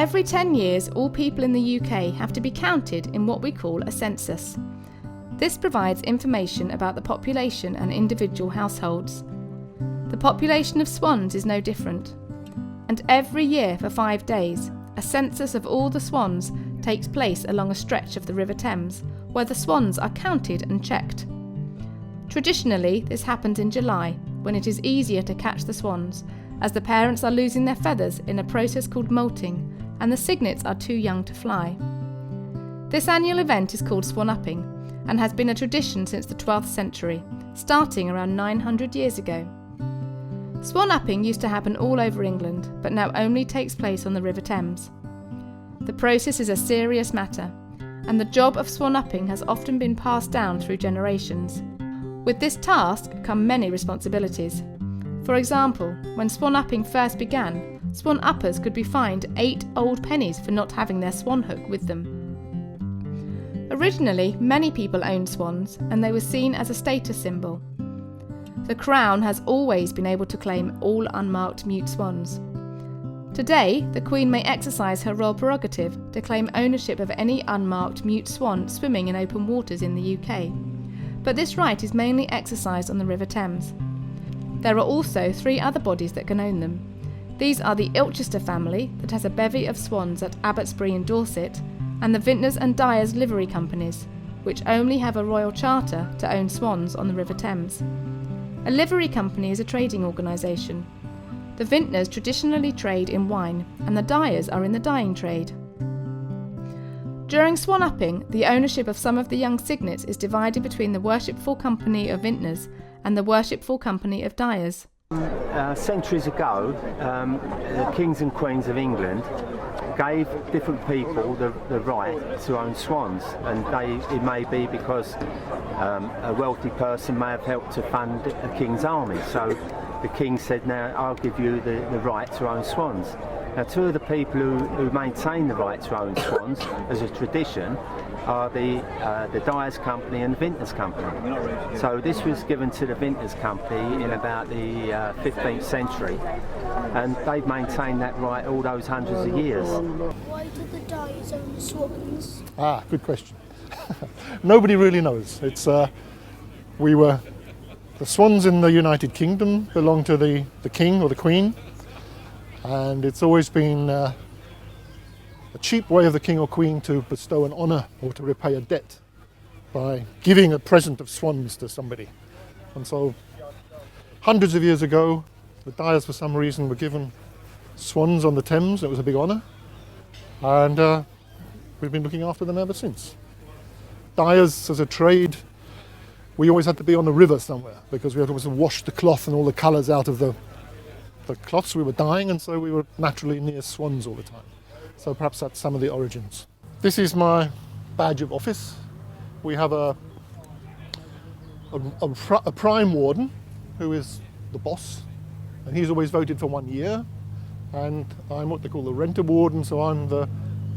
Every 10 years, all people in the UK have to be counted in what we call a census. This provides information about the population and individual households. The population of swans is no different. And every year for 5 days, a census of all the swans takes place along a stretch of the River Thames, where the swans are counted and checked. Traditionally, this happens in July, when it is easier to catch the swans, as the parents are losing their feathers in a process called molting, and the cygnets are too young to fly. This annual event is called Swan Upping, and has been a tradition since the 12th century, starting around 900 years ago. Swan Upping used to happen all over England, but now only takes place on the River Thames. The process is a serious matter, and the job of Swan Upping has often been passed down through generations. With this task come many responsibilities. For example, when Swan Upping first began, swan uppers could be fined 8 old pennies for not having their swan hook with them. Originally, many people owned swans, and they were seen as a status symbol. The Crown has always been able to claim all unmarked mute swans. Today, the Queen may exercise her royal prerogative to claim ownership of any unmarked mute swan swimming in open waters in the UK, but this right is mainly exercised on the River Thames. There are also 3 other bodies that can own them. These are the Ilchester family, that has a bevy of swans at Abbotsbury in Dorset, and the Vintners and Dyers livery companies, which only have a royal charter to own swans on the River Thames. A livery company is a trading organisation. The Vintners traditionally trade in wine, and the Dyers are in the dyeing trade. During Swan Upping, the ownership of some of the young cygnets is divided between the Worshipful Company of Vintners and the Worshipful Company of Dyers. Centuries ago, the kings and queens of England gave different people the right to own swans, and it may be because a wealthy person may have helped to fund a king's army. So the king said, now I'll give you the right to own swans. Now 2 of the people who maintain the right to own swans as a tradition are the Dyers Company and the Vintners Company. So this was given to the Vintners Company in about the 15th century, and they've maintained that right all those hundreds of years. Why did the Dyers own the swans? Good question. Nobody really knows. The swans in the United Kingdom belong to the king or the queen, and it's always been a cheap way of the king or queen to bestow an honour or to repay a debt by giving a present of swans to somebody. And so hundreds of years ago, the Dyers for some reason were given swans on the Thames. It was a big honour, and we've been looking after them ever since. Dyers as a trade, we always had to be on the river somewhere because we had to always wash the cloth and all the colours out of the cloths we were dyeing, and so we were naturally near swans all the time. So perhaps that's some of the origins. This is my badge of office. We have a prime warden who is the boss, and he's always voted for 1 year, and I'm what they call the renter warden, so I'm the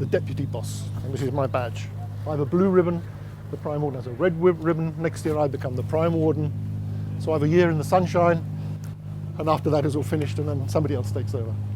deputy boss, and this is my badge. I have a blue ribbon, the prime warden has a red ribbon. Next year I become the prime warden, so I have a year in the sunshine, and after that it's all finished and then somebody else takes over.